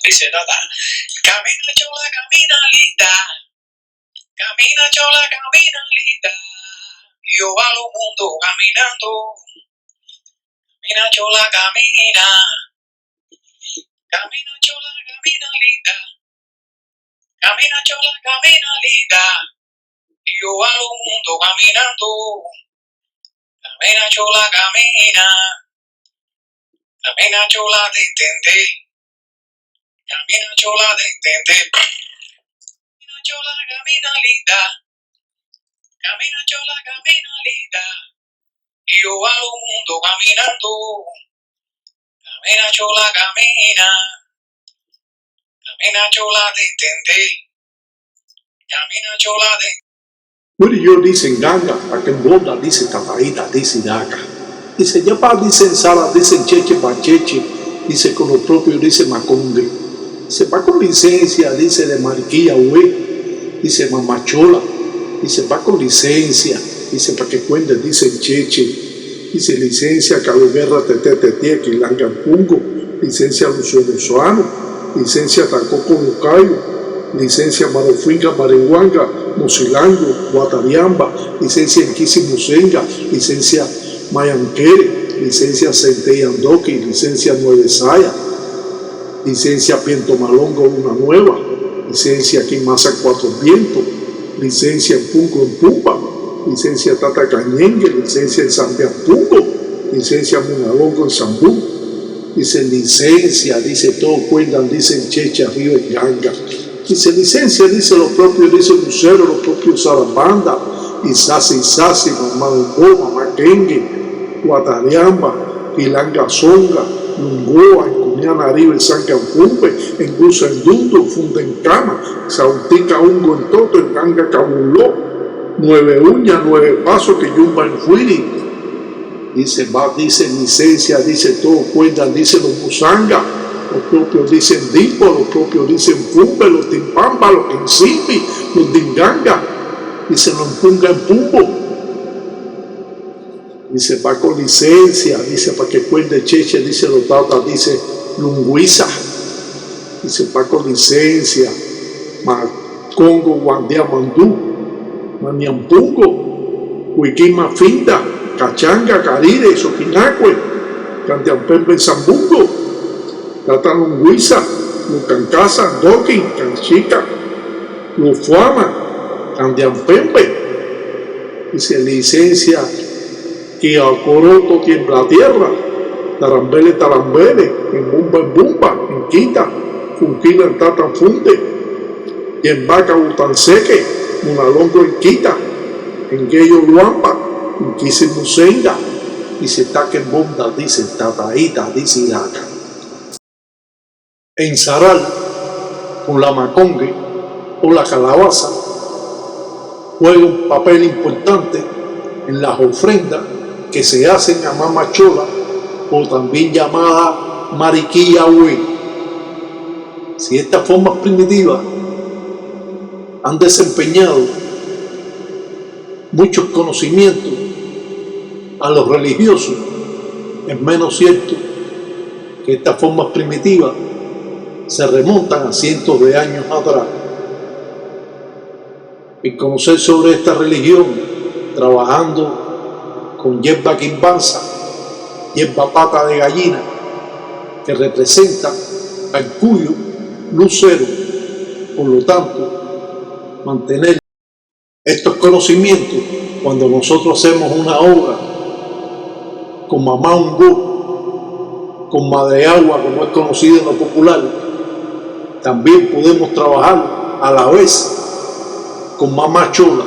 Dice Tata, camina chola, camina linda, camina chola, camina linda, yo a lo mundo caminando, camina chola, camina, camina chola, camina linda, camina chola, camina linda, yo a lo mundo caminando, camina chola, camina, camina chola de entender, camina chola de entender. Chola, camina linda, camina chola, camina linda, y yo a lo mundo caminando, camina chola, camina, camina chola de entender, camina chola de... Bueno, yo dicen ganga, para que boda, dice tapaíta, dice daca, dice yapa, dicen sala, dicen cheche, pacheche, dice con lo propio, dice macongue, dice va con licencia, dice de mariquilla, güey. Dice mamachola, dice va con licencia, dice para que cuente, dice cheche, dice licencia Carlos Guerra Tete Quilanga Pungo, licencia Luciano Soano, licencia Tacoco Lucayo, licencia Marofinga Marenguanga, Mosilango, Guatariamba, licencia Enquisi Musenga, licencia Mayanquere, licencia Centella Andoqui, licencia Nueve Saya, licencia Piento Malongo Luna Nueva, licencia aquí Masa Cuatro Vientos, licencia en Punco en Pumba, licencia Tata Cañengue, licencia en Sambiapungo, licencia Munalongo en Zambú, dice licencia, dice todo cuentan, dice Checha Río en Ganga, dice licencia, dice lo propio, dice Lucero, lo propio Sarabanda, Isasi, Mamá Dumbo, Mamá Kengue, Guatariamba, Pilanga Zonga, Lungoa, en Cuniana Arriba, en San Campumpe, en Gusa en Dundo, Funda en Cama, Sautica Ungo en Toto, en Ganga Cabuló, 9 uñas, 9 pasos que yumba en Fuiri. Dice, va, dice licencia, dice todo cuentan, dice los Musanga, los propios dicen Dipo, los propios dicen Pumbe, los Timpamba, los Ensimbi, los Dinganga, dice los Punga en Pumbo. Dice, va con licencia, dice, para que cuente Cheche, dice los Tata, dice Lunguiza, dice, va con licencia, Congo, Guandía, Mandú, Maniampungo, Huiquima, Finda, Cachanga, Carire, Soquinacue, Cantiampembe, Zambungo, Tata Lunguiza, Lucancasa, Doquín, Canchica, Lufuama, Cantiampembe, dice, licencia, que a Coroto tiembla tierra, Tarambele, en Bumba, en Quita, Funquila en Tatanfunte, y en Vaca Butanseque, Munalongo en Quita, en Gueyo Luampa, en Quise Musenga, y se taque en Bonda, dice Tataíta, dice Iraca. En Saral, con la macongue o la calabaza, juega un papel importante en las ofrendas que se hacen a mamachola o también llamada mariquilla huey. Si estas formas primitivas han desempeñado muchos conocimientos a los religiosos, es menos cierto que estas formas primitivas se remontan a cientos de años atrás. El conocer sobre esta religión, trabajando con hierba quimbanza, hierba pata de gallina, que representa al cuyo lucero. Por lo tanto, mantener estos conocimientos cuando nosotros hacemos una obra con mamá Ungó, con madre agua, como es conocido en lo popular, también podemos trabajar a la vez con mamá chola,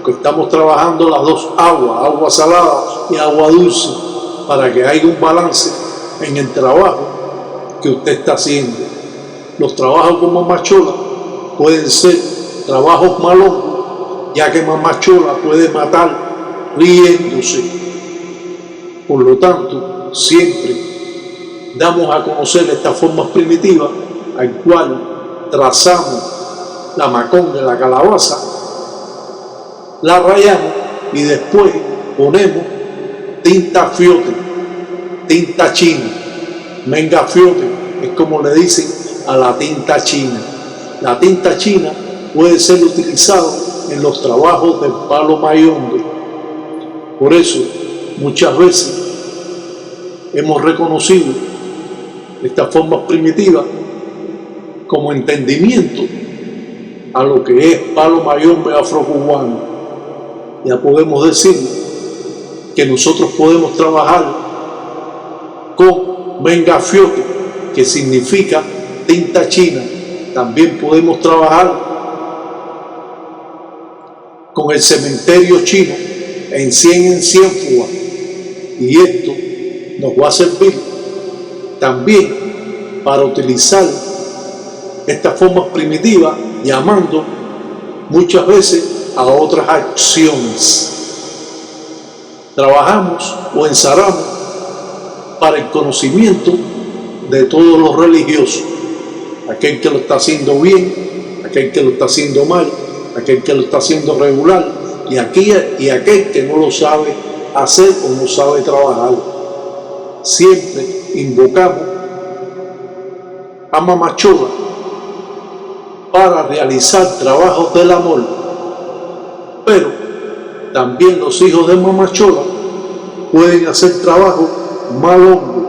que estamos trabajando las dos aguas, agua salada y agua dulce, para que haya un balance en el trabajo que usted está haciendo. Los trabajos con mamá chola pueden ser trabajos malongos, ya que mamá chola puede matar riéndose. Por lo tanto, siempre damos a conocer estas formas primitivas, al cual trazamos la maconga, la calabaza, la rayamos y después ponemos tinta fiote, tinta china, menga fiote, es como le dicen a la tinta china. La tinta china puede ser utilizada en los trabajos del palo mayombe. Por eso, muchas veces hemos reconocido estas formas primitivas como entendimiento a lo que es palo mayombe afrocubano. Ya podemos decir que nosotros podemos trabajar con mengafiote, que significa tinta china. También podemos trabajar con el cementerio chino en 100 fugas, y esto nos va a servir también para utilizar estas formas primitivas, llamando muchas veces a otras acciones. Trabajamos o ensaramos para el conocimiento de todos los religiosos, aquel que lo está haciendo bien, aquel que lo está haciendo mal, aquel que lo está haciendo regular, y aquel que no lo sabe hacer o no sabe trabajar. Siempre invocamos a Mamá Chola para realizar trabajos del amor, pero también los hijos de Mamá Chola pueden hacer trabajos malongos,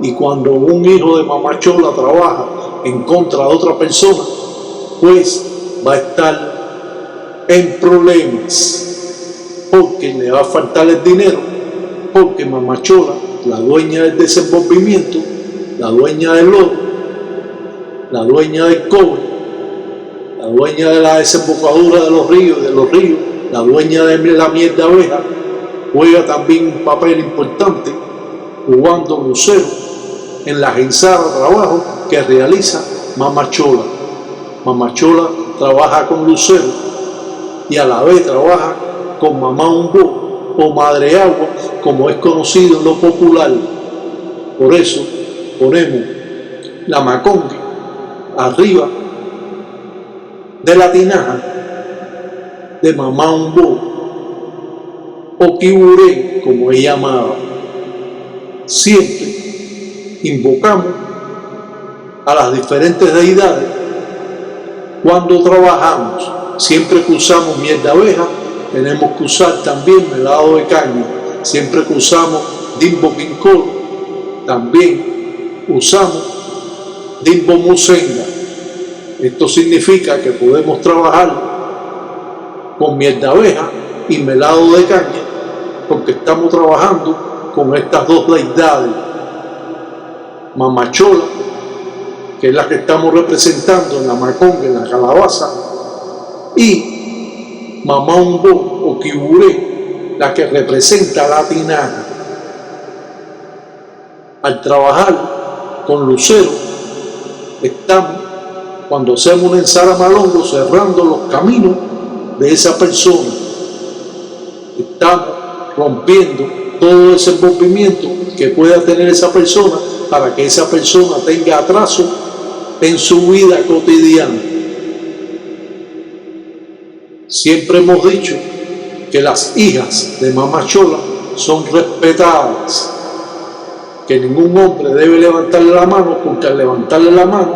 y cuando un hijo de Mamá Chola trabaja en contra de otra persona, pues va a estar en problemas, porque le va a faltar el dinero, porque Mamá Chola, la dueña del desenvolvimiento, la dueña del oro, la dueña del cobre, la dueña de la desembocadura de los ríos, la dueña de la miel de abeja, juega también un papel importante jugando lucero en la ensara de trabajo que realiza Mamá Chola. Mamá Chola trabaja con lucero y a la vez trabaja con Mamá Umbó o Madre Agua, como es conocido en lo popular. Por eso ponemos la macongue arriba de la tinaja de Mamá Umbó o Quiburé, como es llamada. Siempre invocamos a las diferentes deidades cuando trabajamos. Siempre que usamos miel de abeja, tenemos que usar también melado de caña. Siempre que usamos dimbo quincolo, también usamos dimbo musenga. Esto significa que podemos trabajar con miel de abeja y melado de caña, porque estamos trabajando con estas dos deidades. Mamá Chola, que es la que estamos representando en la maconga, en la calabaza, y Mamá Umbó o Quiburé, la que representa la tinaja. Al trabajar con lucero, estamos, cuando hacemos una ensara malongo, cerrando los caminos de esa persona. Estamos rompiendo todo ese movimiento que pueda tener esa persona, para que esa persona tenga atraso en su vida cotidiana. Siempre hemos dicho que las hijas de Mamá Chola son respetadas, que ningún hombre debe levantarle la mano, porque al levantarle la mano,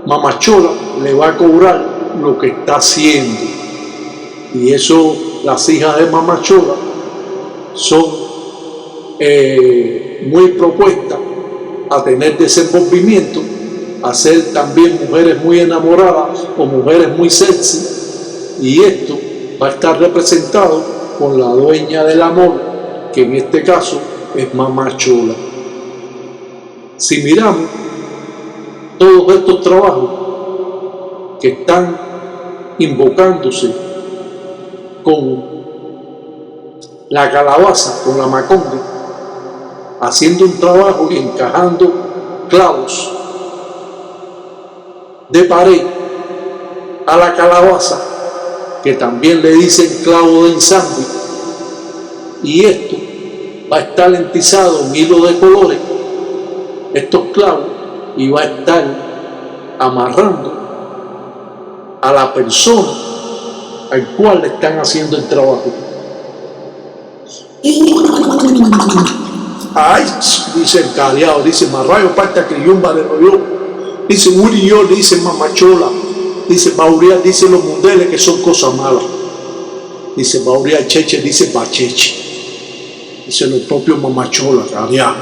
Mamá Chola le va a cobrar lo que está haciendo. Y eso, las hijas de Mamá Chola son muy propuestas a tener desenvolvimiento, a ser también mujeres muy enamoradas o mujeres muy sexy, y esto va a estar representado con la dueña del amor, que en este caso es Mamá Chola. Si miramos todos estos trabajos que están invocándose con la calabaza, con la maconga, haciendo un trabajo y encajando clavos de pared a la calabaza, que también le dicen clavo de ensamble, y esto va a estar lentizado en hilo de colores, estos clavos, y va a estar amarrando a la persona al cual le están haciendo el trabajo. Ay, dice el caleado, dice Marrayo, parta que yumba de rollo. Dice Willy yo, dice Mamachola, dice Bauria, dice los mundeles que son cosas malas. Dice Bauria Cheche, dice Bacheche. Dice los propios Mamachola, Caria.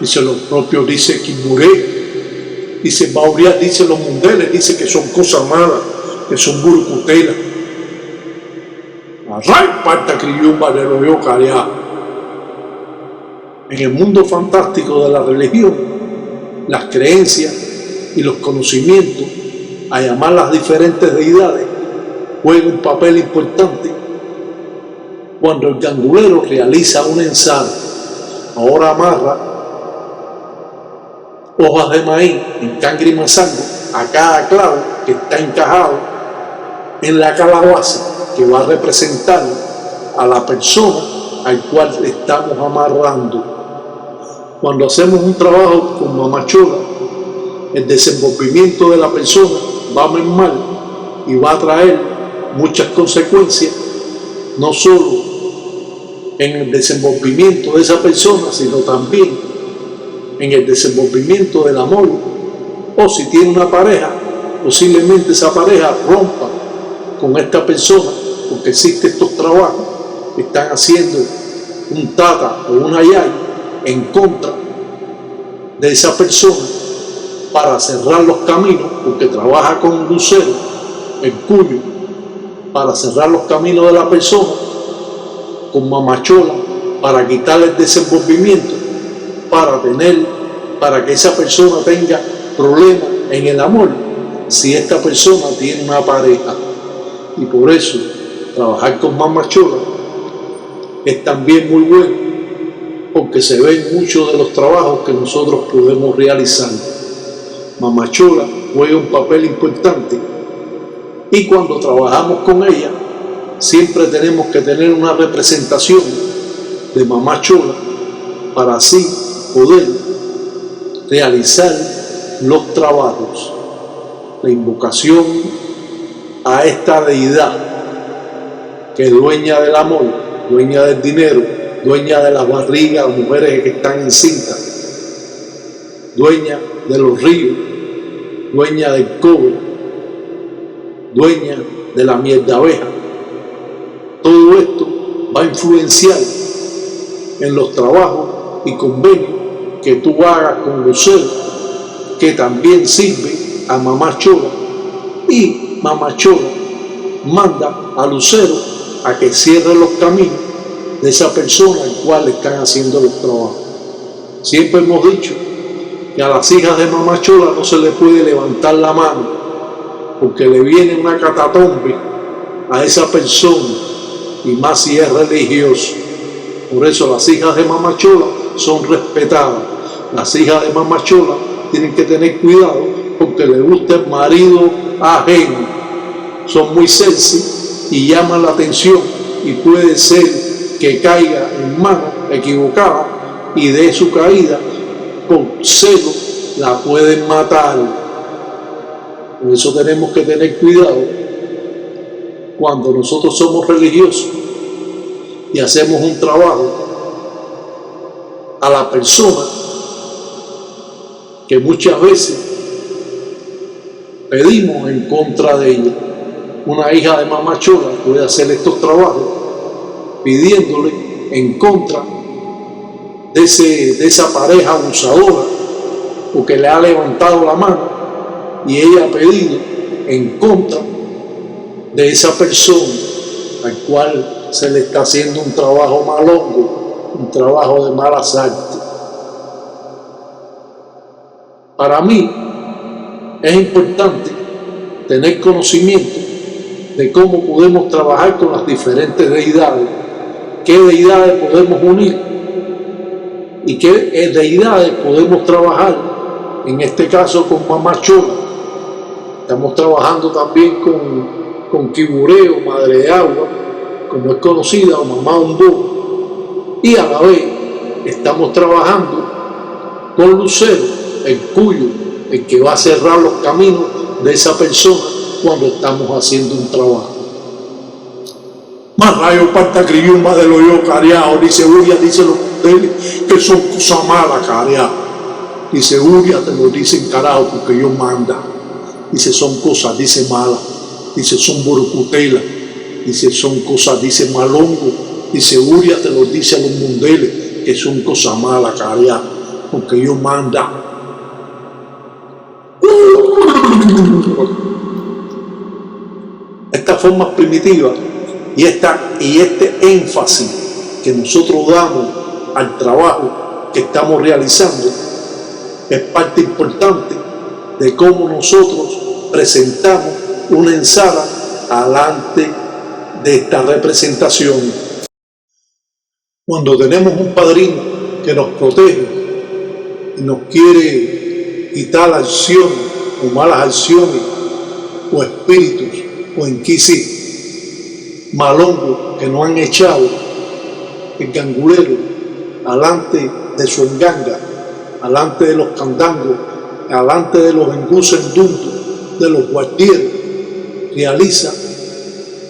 Dice los propios, dice Kimuré. Dice Bauria, dice los mundeles, dice que son cosas malas, que son burucutelas. Array parta criyumba de lo yo, Caria. En el mundo fantástico de la religión, las creencias y los conocimientos, a llamar las diferentes deidades, juegan un papel importante. Cuando el gangulero realiza un ensarto, ahora amarra hojas de maíz en cangre y mazango a cada clavo que está encajado en la calabaza que va a representar a la persona al cual le estamos amarrando. Cuando hacemos un trabajo con Mamachola, el desenvolvimiento de la persona va a mermar y va a traer muchas consecuencias, no solo en el desenvolvimiento de esa persona, sino también en el desenvolvimiento del amor. O si tiene una pareja, posiblemente esa pareja rompa con esta persona, porque existen estos trabajos que están haciendo un tata o una yaya en contra de esa persona para cerrar los caminos, porque trabaja con lucero, el cuyo, para cerrar los caminos de la persona, con Mamachola, para quitarle el desenvolvimiento, para que esa persona tenga problemas en el amor, si esta persona tiene una pareja. Y por eso trabajar con Mamachola es también muy bueno, porque se ven muchos de los trabajos que nosotros podemos realizar. Mamachola juega un papel importante, y cuando trabajamos con ella siempre tenemos que tener una representación de Mamachola para así poder realizar los trabajos. La invocación a esta deidad que es dueña del amor, dueña del dinero, dueña de las barrigas, mujeres que están encintas, dueña de los ríos, dueña del cobre, dueña de la miel de abeja. Todo esto va a influenciar en los trabajos y convenios que tú hagas con Lucero, que también sirve a Mamachola, y Mamachola manda a Lucero a que cierre los caminos de esa persona al cual le están haciendo los trabajos. Siempre hemos dicho que a las hijas de Mamachola no se le puede levantar la mano, porque le viene una catatombe a esa persona, y más si es religioso. Por eso las hijas de Mamachola son respetadas. Las hijas de Mamachola tienen que tener cuidado, porque les gusta el marido ajeno. Son muy sexy y llaman la atención, y puede ser que caiga en manos equivocadas, y de su caída con celo la pueden matar. Por eso tenemos que tener cuidado cuando nosotros somos religiosos y hacemos un trabajo a la persona que muchas veces pedimos en contra de ella. Una hija de Mamachola puede hacer estos trabajos pidiéndole en contra de esa pareja abusadora, porque le ha levantado la mano y ella ha pedido en contra de esa persona al cual se le está haciendo un trabajo malongo, un trabajo de malas artes. Para mí es importante tener conocimiento de cómo podemos trabajar con las diferentes deidades, qué deidades podemos unir y qué deidades podemos trabajar, en este caso con Mamachola. Estamos trabajando también con Quibureo, Madre de Agua, como es conocida, o Mamá Ombó, y a la vez estamos trabajando con Lucero, el cuyo, el que va a cerrar los caminos de esa persona cuando estamos haciendo un trabajo. Más rayo parta criyumba de lo yo cariao, dice William, dice los hoteles que son cosas malas, cariao. Dice, huya, te lo dicen carajo porque yo manda. Dice, son cosas, dice malas. Dice, son borucutela. Dice, son cosas, dice malongo. Dice, huya, te lo dice a los mundeles, que son cosas malas, cariá, porque yo manda. Esta forma primitiva y este énfasis que nosotros damos al trabajo que estamos realizando es parte importante de cómo nosotros presentamos una ensala alante de esta representación. Cuando tenemos un padrino que nos protege y nos quiere quitar acciones o malas acciones o espíritus o inquisis malongos que nos han echado el gangulero alante de su enganga, alante de los candangos, alante de los enguses enduntos, de los guardieros, realiza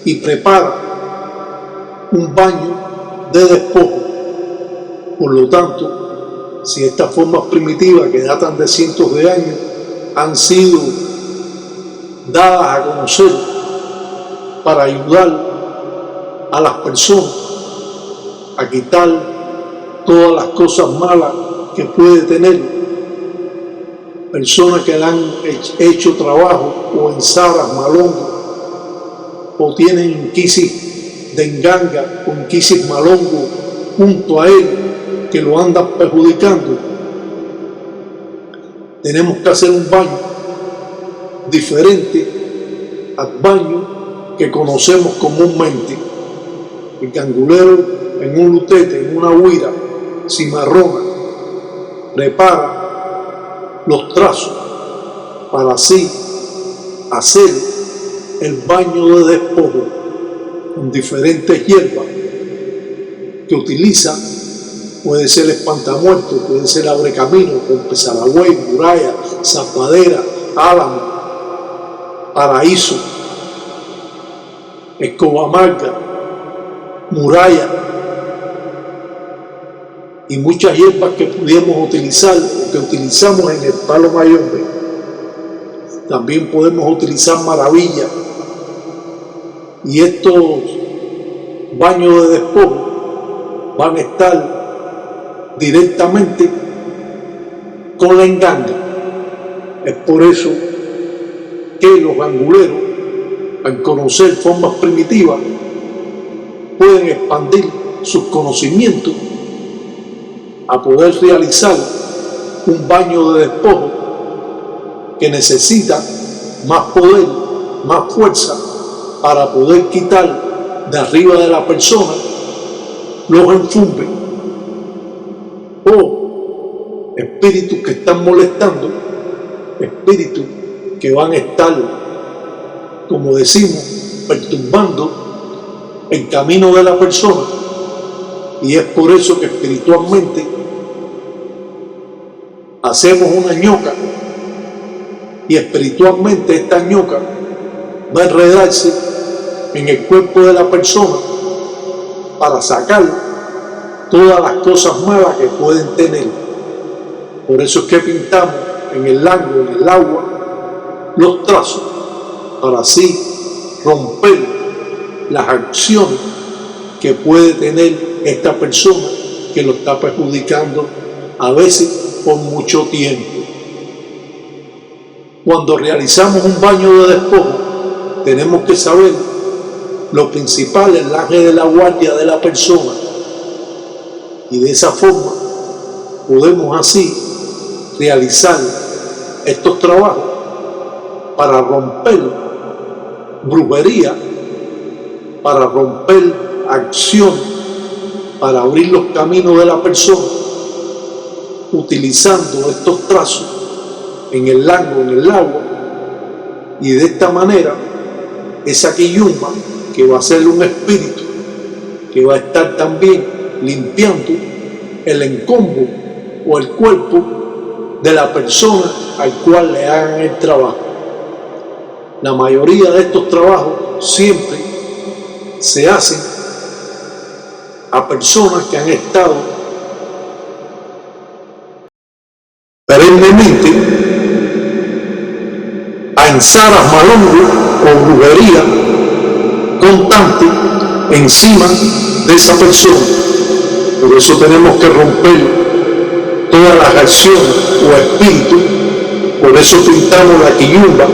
y prepara un baño de despojo. Por lo tanto, si estas formas primitivas que datan de cientos de años han sido dadas a conocer para ayudar a las personas a quitar todas las cosas malas que puede tener, personas que le han hecho trabajo o en zaras, malongos, o tienen inquisis de enganga o inquisis malongo junto a él que lo andan perjudicando, tenemos que hacer un baño diferente al baño que conocemos comúnmente. El gangulero en un lutete, en una huira cimarrona, prepara los trazos para así hacer el baño de despojo con diferentes hierbas que utiliza. Puede ser espantamuerto, puede ser abrecamino, rompezaragüey, muralla, zapadera, álamo, paraíso, escoba amarga, muralla y muchas hierbas que pudiéramos utilizar o que utilizamos en el palo mayombe. También podemos utilizar maravilla, y estos baños de despojo van a estar directamente con la enganga. Es por eso que los ganguleros, al conocer formas primitivas, pueden expandir sus conocimientos a poder realizar un baño de despojo que necesita más poder, más fuerza para poder quitar de arriba de la persona los enfumbres o espíritus que están molestando, espíritus que van a estar, como decimos, perturbando el camino de la persona. Y es por eso que espiritualmente hacemos una ñoca, y espiritualmente esta ñoca va a enredarse en el cuerpo de la persona para sacar todas las cosas malas que pueden tener. Por eso es que pintamos en el ángulo, en el agua, los trazos, para así romper las acciones que puede tener esta persona que lo está perjudicando, a veces por mucho tiempo. Cuando realizamos un baño de despojo, tenemos que saber lo principal, el aje de la guardia de la persona, y de esa forma podemos así realizar estos trabajos para romper brujería, para romper acción, para abrir los caminos de la persona, utilizando estos trazos en el lago, en el agua, y de esta manera esa quillumba, que va a ser un espíritu que va a estar también limpiando el encombo o el cuerpo de la persona al cual le hagan el trabajo. La mayoría de estos trabajos siempre se hacen a personas que han estado perennemente a ensaras malongo o brujería constante encima de esa persona. Por eso tenemos que romper todas las acciones o espíritus. Por eso pintamos la quillumba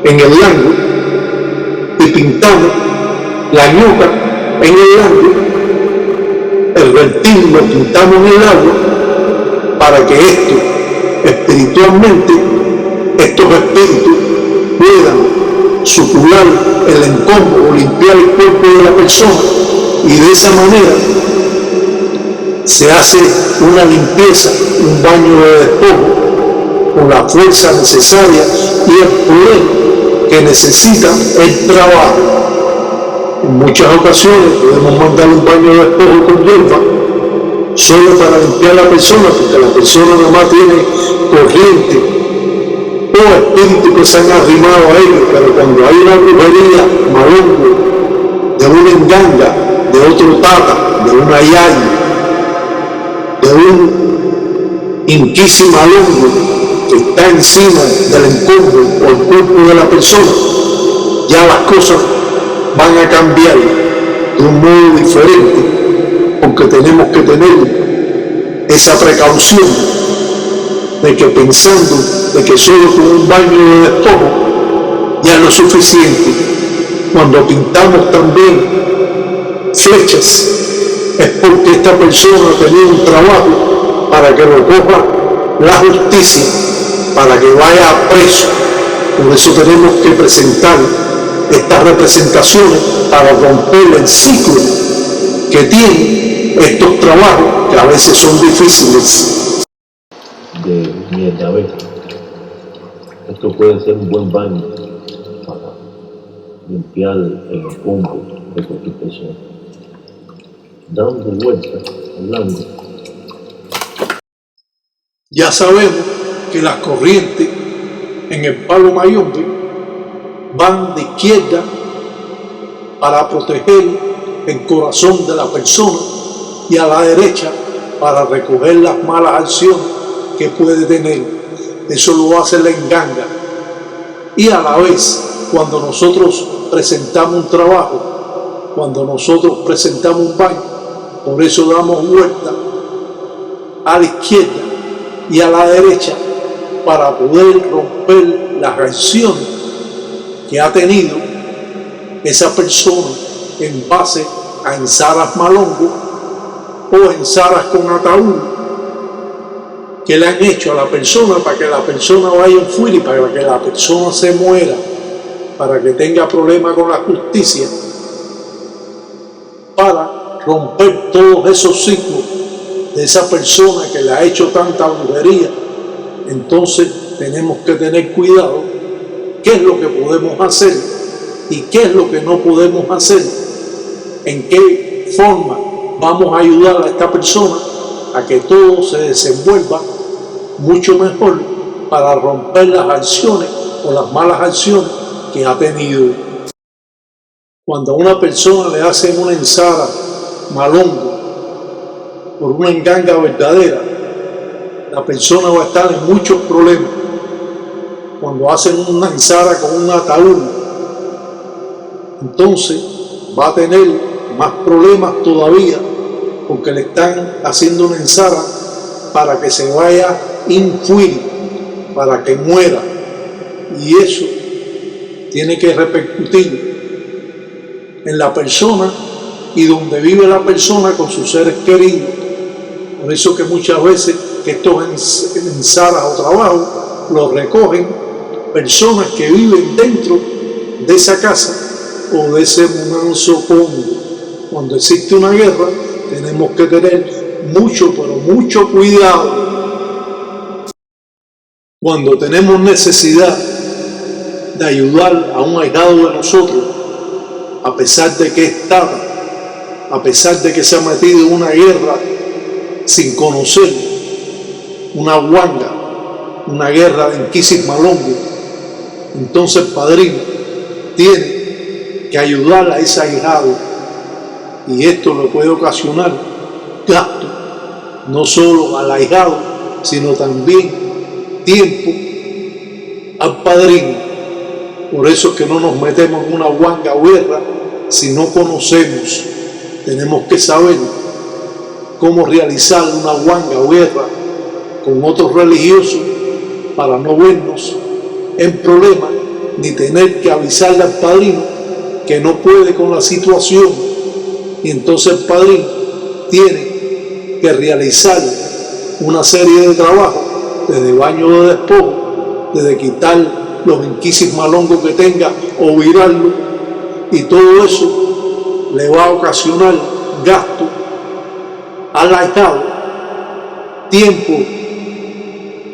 en el ángulo y pintamos la ñoca en el ángulo. El reptil lo pintamos en el agua para que esto, espiritualmente, estos espíritus puedan suturar el encombro o limpiar el cuerpo de la persona, y de esa manera se hace una limpieza, un baño de despojo con la fuerza necesaria y el poder que necesita el trabajo. En muchas ocasiones podemos mandar un baño de despojo con hierba solo para limpiar a la persona, porque la persona nada más tiene corriente o espíritus que se han arrimado a ellos. Pero cuando hay una brujería malongo, de una enganga, de otro tata, de una yaya, de un inquisi malongo que está encima del encombro o el cuerpo de la persona, ya las cosas van a cambiar de un modo diferente, porque tenemos que tener esa precaución de que pensando de que solo con un baño de despojo ya no es suficiente. Cuando pintamos también flechas es porque esta persona tenía un trabajo para que lo coja la justicia, para que vaya preso. Por eso tenemos que presentar estas representaciones para romper el ciclo que tienen estos trabajos, que a veces son difíciles. De mierda, a ver. Esto puede ser un buen baño para limpiar el encombro de cualquier persona. Dando vueltas, hablando. Ya sabemos que las corrientes en el palo mayombe van de izquierda para proteger el corazón de la persona y a la derecha para recoger las malas acciones que puede tener. Eso lo hace la enganga. Y a la vez, cuando nosotros presentamos un trabajo, cuando nosotros presentamos un baño, por eso damos vuelta a la izquierda y a la derecha para poder romper las acciones que ha tenido esa persona en base a ensaras malongo o ensaras con ataúd que le han hecho a la persona para que la persona vaya en furia y para que la persona se muera, para que tenga problemas con la justicia, para romper todos esos ciclos de esa persona que le ha hecho tanta brujería. Entonces tenemos que tener cuidado qué es lo que podemos hacer y qué es lo que no podemos hacer, en qué forma vamos a ayudar a esta persona a que todo se desenvuelva mucho mejor para romper las acciones o las malas acciones que ha tenido. Cuando a una persona le hacen una ensara malongo por una enganga verdadera, la persona va a estar en muchos problemas. Cuando hacen una ensara con un ataúd, entonces va a tener más problemas todavía, porque le están haciendo una ensara para que se vaya infuir, para que muera, y eso tiene que repercutir en la persona y donde vive la persona con sus seres queridos. Por eso que muchas veces que estos ensaras o trabajos los recogen personas que viven dentro de esa casa o de ese manso fondo. Cuando existe una guerra tenemos que tener mucho, pero mucho cuidado. Cuando tenemos necesidad de ayudar a un ahijado de nosotros, a pesar de que es tata, a pesar de que se ha metido en una guerra sin conocer, una huanga, una guerra de inquisis malongo, entonces el padrino tiene que ayudar a ese ahijado, y esto le puede ocasionar gasto no solo al ahijado, sino también tiempo al padrino. Por eso es que no nos metemos en una guanga o guerra si no conocemos. Tenemos que saber cómo realizar una guanga o guerra con otros religiosos para no vernos en problemas ni tener que avisarle al padrino que no puede con la situación, y entonces el padrino tiene que realizar una serie de trabajos, desde baño de despojo, desde quitar los inquisis malongos que tenga o virarlo, y todo eso le va a ocasionar gasto al ahijado, tiempo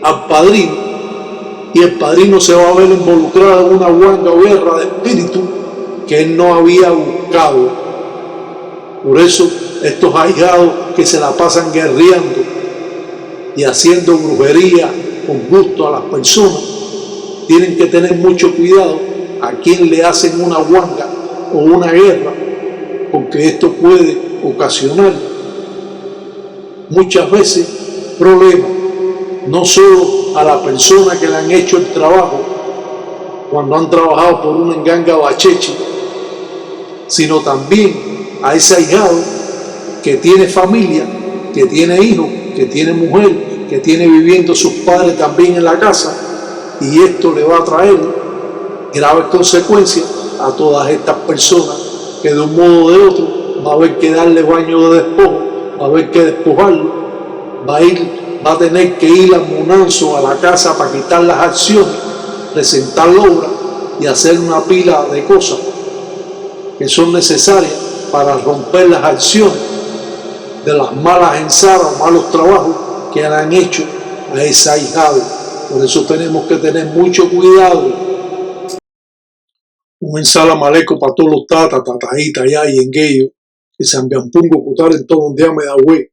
al padrino, y el padrino se va a ver involucrado en una guanga o guerra de espíritu que él no había buscado. Por eso estos ahijados que se la pasan guerreando y haciendo brujería con gusto a las personas, tienen que tener mucho cuidado a quien le hacen una guanga o una guerra, porque esto puede ocasionar muchas veces problemas, no solo a la persona que le han hecho el trabajo cuando han trabajado por una enganga bacheche, sino también a ese ahijado que tiene familia, que tiene hijos, que tiene mujer, que tiene viviendo sus padres también en la casa, y esto le va a traer graves consecuencias a todas estas personas que de un modo o de otro va a haber que darle baño de despojo, va a haber que despojarlo, va a tener que ir al Munanzo, a la casa, para quitar las acciones, presentar la obra y hacer una pila de cosas que son necesarias para romper las acciones de las malas ensadas o malos trabajos que le han hecho a ese ahijado. Por eso tenemos que tener mucho cuidado. Un ensalamaleco para todos los tatajitas allá y en Gueyo, que se envían pungo cutar en todo un día me da güey,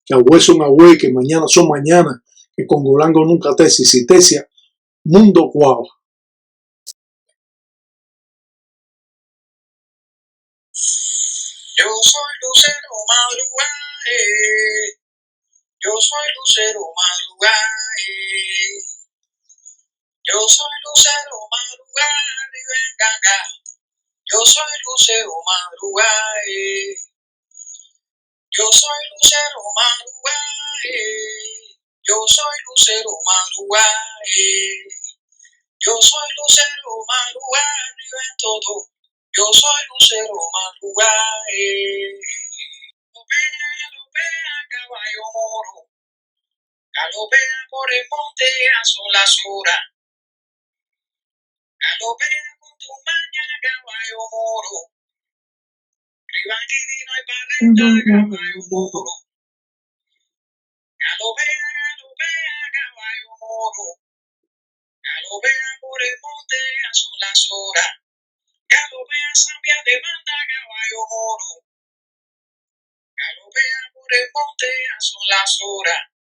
que agüe son agüe, que mañana son mañana, que con Golango nunca tesis y tesia, mundo cuau. Yo soy Lucero Madrugae, yo soy Lucero Madrugae, yo soy Lucero Madrugae, y venga acá, yo soy Lucero Madrugae, yo soy Lucero Madrugae, yo soy Lucero Madrugae, yo soy Lucero Madrugae, y en todo, yo soy Lucero Madrugae. Galopea, caballo moro, galopea por el monte a solas horas, galopea con tu maña, caballo moro, Ribanquiri no hay parrenta, caballo moro, galopea, caballo moro, galopea por el monte a solas horas, galopea zambia de banda, caballo moro, galopea por el monte a solas horas.